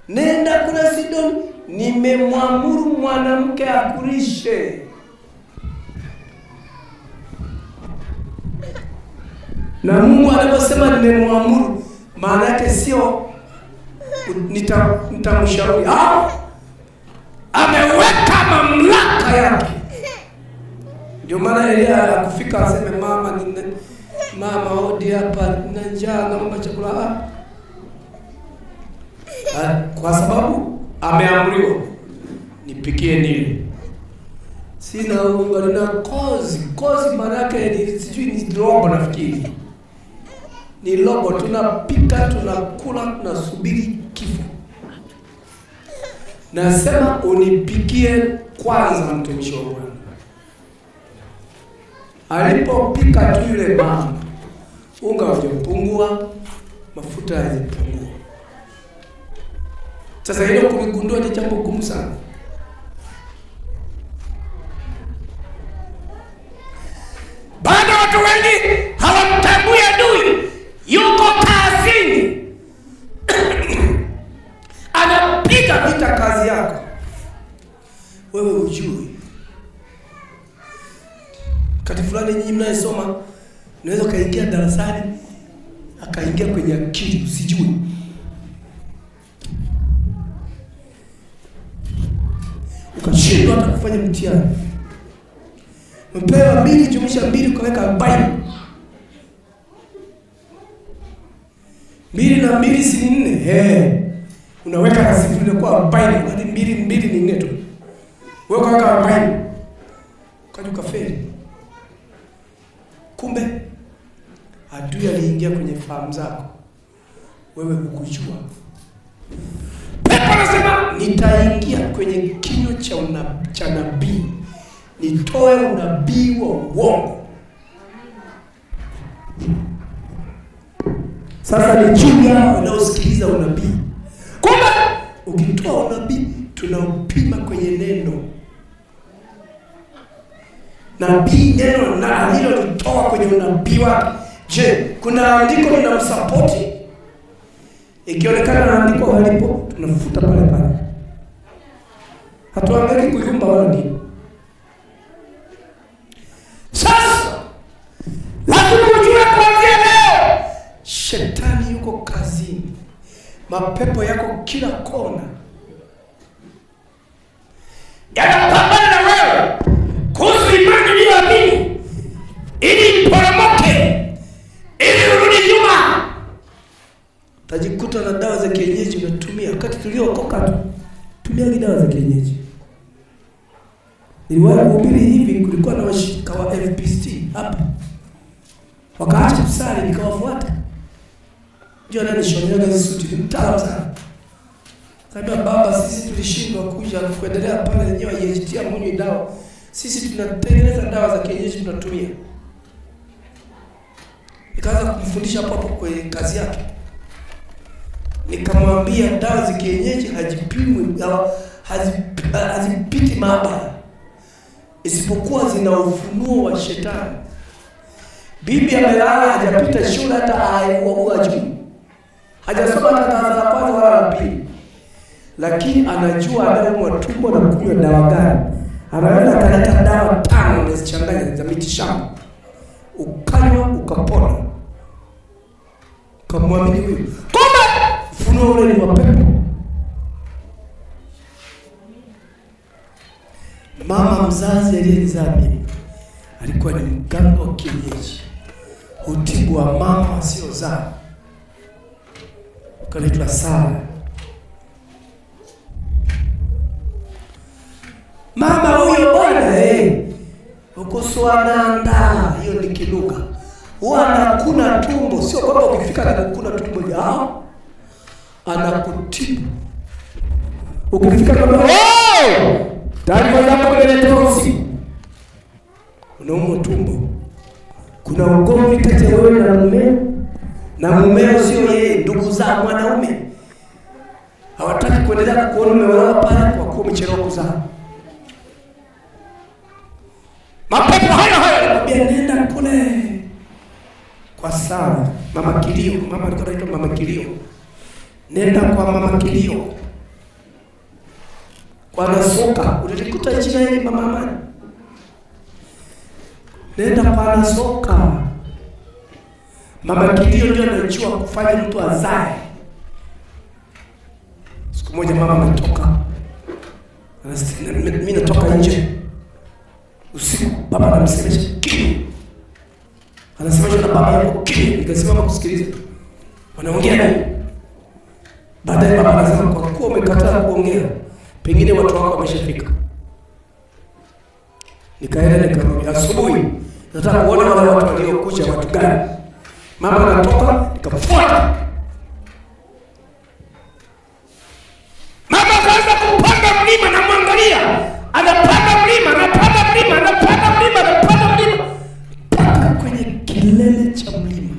Nenda kuna Sidoni, nimemwamuru mwanamke akulishe. Na Mungu anaposema nimemwamuru, maana yake sio nitamshauri. Ameweka mamlaka yake. Ndio maana Elia akufika aseme mama hodi hapa na njaa, naomba chakula. Kwa sababu ameamriwa nipikie nini. Sina unga na kozi maana yake ni sijui ni robo, nafikiri ni robo. Tunapika, tunakula, tunasubiri kifo. Nasema unipikie kwanza, mtumishi wa Bwana. Alipopika tu yule mama, unga hujapungua, mafuta hayajapungua. Sasa hilo kuligundua ni jambo gumu sana. Baada watu wengi hawamtambui adui yuko kazini. Anapiga vita kazi yako, wewe hujui. Kati fulani nyinyi mnayesoma, unaweza kaingia darasani akaingia kwenye akili usijui. Ukashindwa hata kufanya mtihani. Mpewa 2 jumlisha 2 ukaweka 40. 2 na 2 si 4. Unaweka na sifuri inakuwa 40. Hadi 2 ni 4 tu. Wewe ukaweka 40. Ukaja ukafeli. Kumbe adui aliingia kwenye fahamu zako, wewe hukujua. Pepo anasema nitaingia kwenye kinywa cha nabii, nitoe unabii wa uongo. Sasa ni juu yao wanaosikiliza unabii. Kumbe ukitoa unabii tunaupima kwenye neno. Nabii neno na alilolitoa kwenye unabii wake. Je, kuna andiko linamsapoti? Ikionekana andiko halipo, tunafuta pale pale. Hatuangalii kuyumba wala nini. Sasa lazima ujue kuanzia leo shetani yuko kazini. Mapepo yako kila kona. Yanapambana na wewe kuhusu imani uliyoamini, ili iporomoke, ili urudi nyuma. Tajikuta na dawa za kienyeji unatumia. Wakati tuliokoka tumia dawa za kienyeji. Niliwahi kuhubiri hivi, kulikuwa na washirika wa FPCT hapa. Wakaacha kusali, nikawafuata. Ndio ananishonea hizo suti, mtaalamu sana. Kaambia, baba, sisi tulishindwa kuja kuendelea pale, yenyewe yejitia mwenye dawa. Sisi tunatengeneza dawa za kienyeji tunatumia. Nikaanza kumfundisha hapo kwenye kazi yake. Nikamwambia dawa za kienyeji hajipimwi, hazipiti maabara, isipokuwa zina ufunuo wa shetani. Bibi amelala, hajapita shule hata ajui. Hajasoma hata darasa la kwanza wala la pili. Lakini anajua anaumwa tumbo na kunywa dawa gani. Anaweza kaleta dawa 5 na zichanganya za miti shamba. Ukanywa ukapona. Kamwamini huyo. Kumbe ufunuo ule ni mapepo. Mama mzazi aliyenizaa mimi alikuwa ni mganga wa kienyeji. Hutibu wa mama wasiozaa. Kanaitwa Sara. Mama huyo bwana ukoswananda, hiyo ni kilugha. Huwa anakuna tumbo, sio kwamba ukifika anakuna tumbo yao. Anakutibu. Ukifika kama taarifa zako kuletea usiku, unaumwa tumbo. Kuna ugomvi kati ya wewe na mume, na mumeo sio yeye, ndugu za mwanaume. Hawataki kuendelea kuona umeolewa pale kwa kuwa umechelewa kuzaa. Mapepo hayo yanakwambia nenda kule kwa Sara, mama kilio. Mama alikuwa anaitwa mama kilio. Nenda kwa mama kilio. Kwa Nasoka, ulikuta jina hili mama Amani. Nenda kwa Nasoka. Mama kilio ndio anajua kufanya mtu azae. Siku moja mama anatoka. Anasema mimi natoka nje. Usiku baba anamsemesha kimya. Anasemesha na baba yako kimya. Nikasimama kusikiliza. Wanaongea nini? Baadaye baba anasema, kwa kuwa umekataa kuongea, pengine watu wako wameshafika. Nikaenda nikarudi. Asubuhi nataka kuona wale watu waliokuja watu gani. Mama anatoka, nikamfuata. Mama kaanza kupanda mlima, na mwangalia. Anapanda mlima, anapanda mlima, anapanda mlima, anapanda mlima. Mpaka kwenye kilele cha mlima.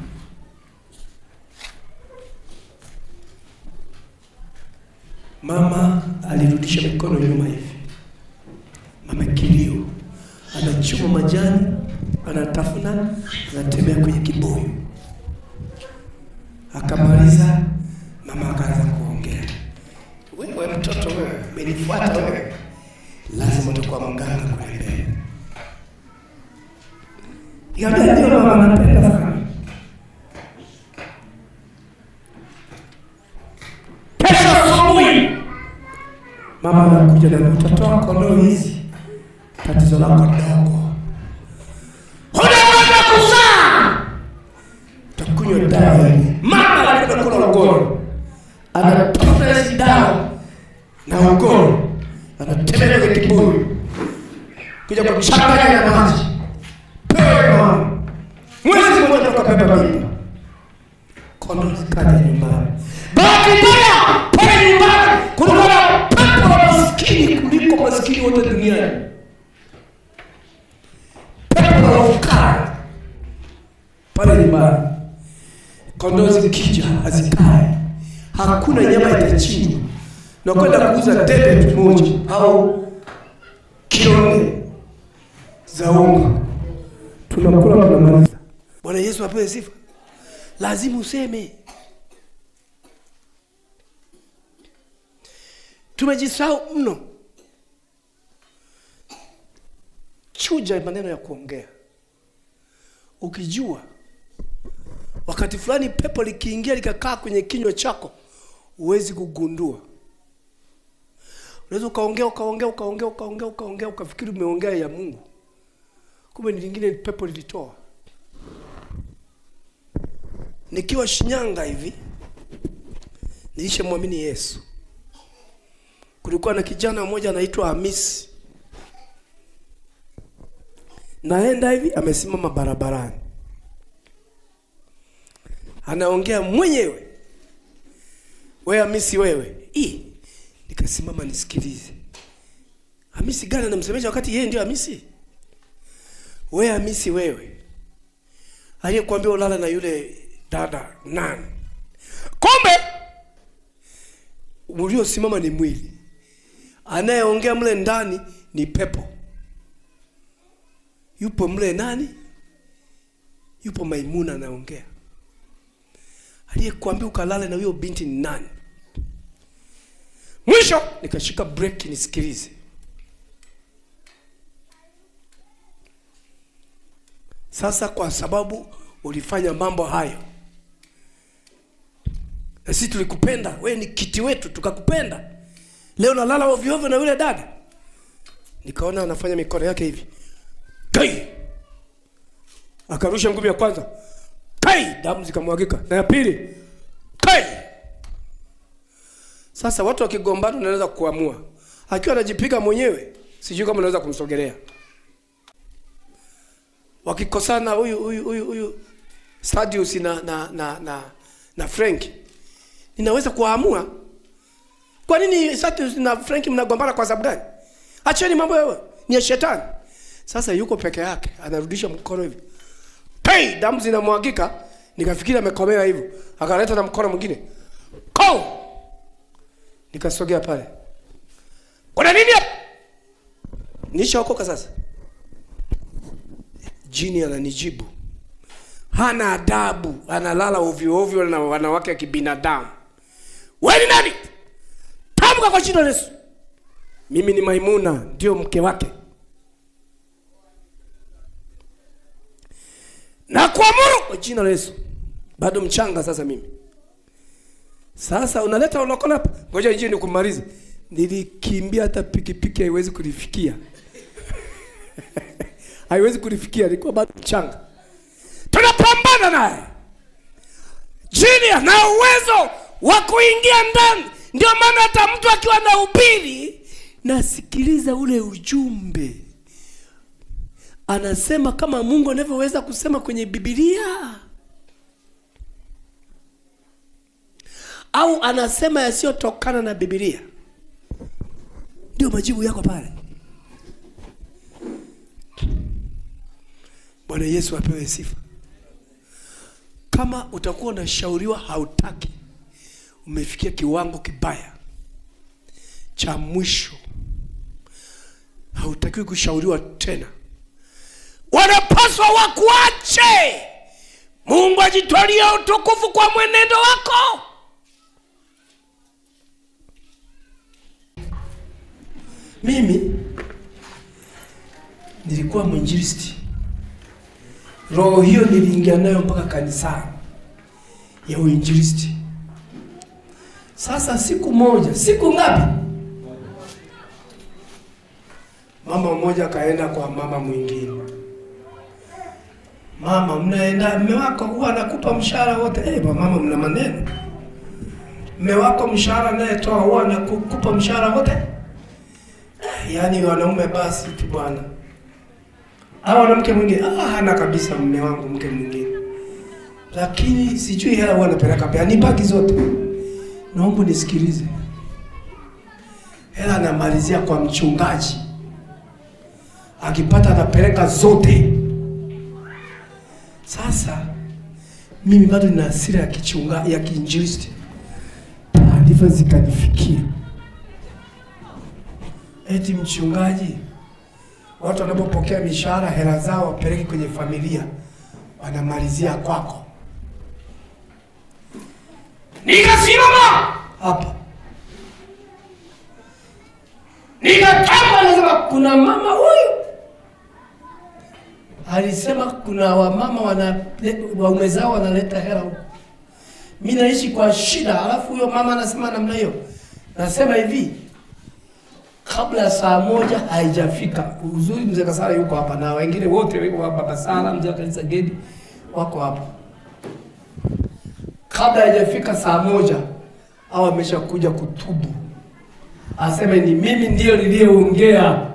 Mama alirudisha mikono nyuma hivi. Mama kilio. Anachuma majani, anatafuna, anatembea kwenye kibuyu. Akamaliza, mama akaanza kuongea. Wewe mtoto wewe, umenifuata wewe. Lazima utakuwa mganga kule mbele. Nikamwambia ndio mama, anapenda sana. Kesho asubuhi mama anakuja na utatoa kondoo hizi. Tatizo lako dogo. Unaweza kuzaa. Utakunywa dawa hii. Mama anakula ugoro. Anatoa hizi dawa na ugoro. Anatembea kwenye kibuyu. Kuja kuchanganya na maji. Pewa. Mwezi mmoja tukabeba mimba. Kondoo zikaja nyumbani. Bahati mbaya, pale nyumbani kulikuwa na pale nyumbani, kondoo zikija hazikae, hakuna nyama itachinjwa, na kwenda kuuza debe moja au kilo 4 za unga, tunakula tunamaliza. Bwana Yesu apewe sifa. Lazima useme. Tumejisahau mno. Chuja maneno ya kuongea. Ukijua wakati fulani pepo likiingia likakaa kwenye kinywa chako, huwezi kugundua. Unaweza ukaongea ukafikiri umeongea ya Mungu, kumbe ni lingine pepo lilitoa. Nikiwa Shinyanga hivi, nilishamwamini Yesu. Kulikuwa na kijana mmoja anaitwa Hamisi. Naenda hivi, amesimama barabarani, anaongea mwenyewe, wewe Hamisi wewe. Nikasimama nisikilize. Hamisi gani anamsemesha wakati yeye ndio Hamisi? Wewe Hamisi wewe, aliyekuambia ulala na yule dada nani? Kumbe uliosimama ni mwili, anayeongea mle ndani ni pepo. Yupo mle nani? Yupo Maimuna anaongea. Aliyekuambia ukalale na huyo binti ni nani? Mwisho nikashika break nisikilize. Sasa kwa sababu ulifanya mambo hayo, na sisi tulikupenda, wewe ni kiti wetu tukakupenda, leo nalala ovyo ovyo na yule dada. Nikaona anafanya mikono yake hivi, kai, akarusha ngumi ya kwanza, kai, damu zikamwagika, na ya pili, kai. Sasa watu wakigombana unaweza kuamua, akiwa anajipiga mwenyewe sijui kama unaweza kumsogelea. Wakikosana huyu Stadius na Frank, ninaweza kuamua. Kwa nini Stadius na Frank mnagombana kwa sababu gani? Acheni mambo yao, ni ya shetani. Sasa yuko peke yake, anarudisha mkono hivi, hey, damu zinamwagika. Nikafikiri amekomea hivyo, akaleta na mkono mwingine, ko. Nikasogea pale, kuna nini hapa? Nishaokoka sasa. Jini ananijibu, hana adabu, analala ovyo ovyo na wanawake wa kibinadamu. Wewe ni nani? Tamka kwa jina la Yesu. Mimi ni Maimuna, ndio mke wake. Na kuamuru kwa jina la Yesu. Bado mchanga sasa mimi. Sasa unaleta ulokole hapa. Ngoja nje nikumalize. Nilikimbia hata pikipiki haiwezi kulifikia. Haiwezi kulifikia, nilikuwa bado mchanga. Tunapambana naye. Jini ana uwezo wa kuingia ndani. Ndio maana hata mtu akiwa na ubiri, nasikiliza ule ujumbe, anasema kama Mungu anavyoweza kusema kwenye Biblia, au anasema yasiyotokana na Biblia. Ndio majibu yako pale. Bwana Yesu apewe sifa. Kama utakuwa unashauriwa hautaki, umefikia kiwango kibaya cha mwisho, hautakiwi kushauriwa tena, wanapaswa wakuache. Mungu ajitwalie utukufu kwa mwenendo wako. Mimi nilikuwa mwinjilisti. Roho hiyo niliingia nayo mpaka kanisani ya uinjilisti. Sasa siku moja, siku ngapi? Mama mmoja akaenda kwa mama mwingine. Mama, mnaenda, mume wako huwa anakupa mshahara wote? Mama, mna maneno. Mume wako mshahara naye toa huwa anakupa mshahara wote? Yaani wanaume basi tu bwana. Au mwanamke mwingine, hana kabisa mume wangu mke mwingine. Lakini sijui hela huwa anapeleka pia, ni baki zote. Naomba nisikilize. Hela anamalizia kwa mchungaji. Akipata anapeleka zote. Sasa Mimi bado nina hasira ya kichunga ya kiinjilisti. Taarifa zikanifikia, eti mchungaji, watu wanapopokea mishahara hela zao wapeleke kwenye familia, wanamalizia kwako. Nikasimama hapa nikatamba, nasema kuna mama huyu alisema kuna wamama waume zao wanaleta hela huko. Mimi naishi kwa shida, alafu huyo mama anasema namna hiyo. Nasema hivi, kabla ya saa 1 haijafika, uzuri mzee Kasala yuko hapa na wengine wote wako hapa, Kasala, mzee Kanisa Gedi wako hapa. Kabla haijafika saa 1 au ameshakuja kutubu, aseme ni mimi ndio niliyeongea.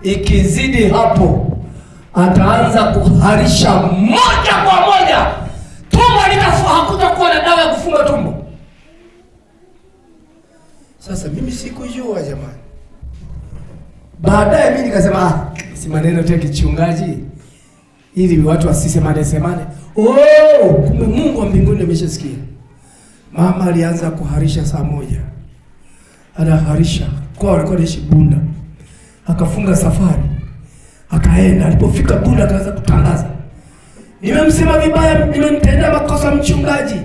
Ikizidi hapo ataanza kuharisha moja kwa moja, tumbo hakutakuwa na dawa ya kufunga tumbo. Sasa mimi sikujua jamani. Baadaye mimi nikasema si maneno tu ya kichungaji ili watu wasisemane. Kumbe Mungu wa mbinguni ameshasikia. Mama alianza kuharisha saa 1. Anaharisha kwa alikuwa anaishi Bunda. Akafunga safari. Akaenda, alipofika Bunda akaanza kutangaza, nimemsema vibaya, nimemtendea makosa mchungaji,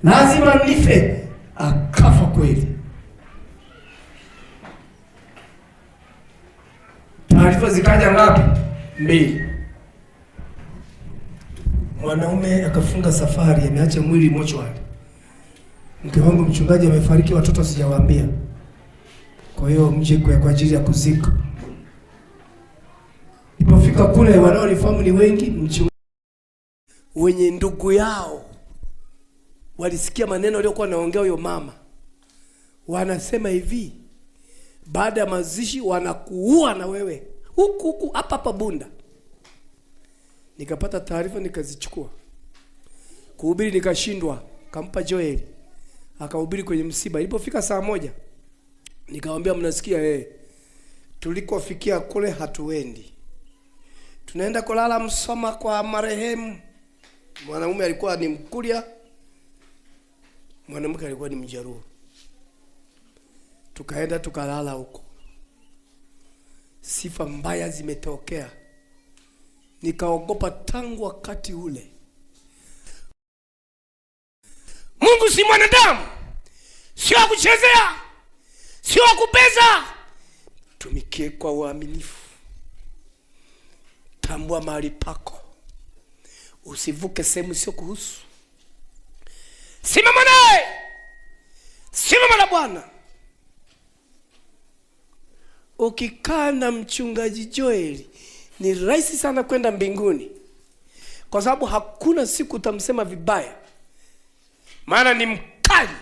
lazima nife. Akafa kweli. Taarifa zikaja ngapi? 2. Mwanaume akafunga safari, ameacha mwili mochwari. Mke wangu mchungaji amefariki, watoto sijawaambia, kwa hiyo mje kwa ajili ya kuzika. Nilipofika kule, wanaonifahamu ni wengi. Mchungaji wenye ndugu yao walisikia maneno aliyokuwa anaongea huyo mama, wanasema hivi, baada ya mazishi wanakuua na wewe huku hapa Bunda. Nikapata taarifa, nikazichukua kuhubiri, nikashindwa. Kampa Joel akahubiri kwenye msiba. Ilipofika saa 1 nikamwambia, mnasikia tulikofikia kule hatuendi, tunaenda kulala Msoma kwa marehemu. Mwanamume alikuwa ni Mkuria, mwanamke alikuwa ni Mjaruo. Tukaenda tukalala huko. Sifa mbaya zimetokea. Nikaogopa tangu wakati ule. Mungu si mwanadamu, sio kuchezea, sio kupeza. Tumikie kwa uaminifu. Tambua mahali pako. Usivuke sehemu sio kuhusu. Simama naye. Simama na Bwana. Ukikaa na mchungaji Joel, ni rahisi sana kwenda mbinguni, kwa sababu hakuna siku utamsema vibaya. Maana ni mkali,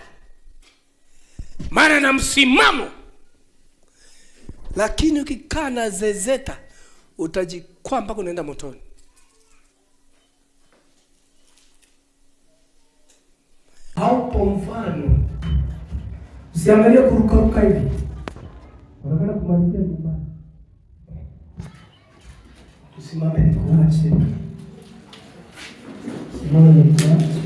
maana na msimamo. Lakini ukikaa na zezeta, utajikwaa mpaka unaenda motoni. Hapo mfano, usiangalie kurukaruka hivi, unataka kumalizia nyumbani. Tusimame kwa chini. Simama.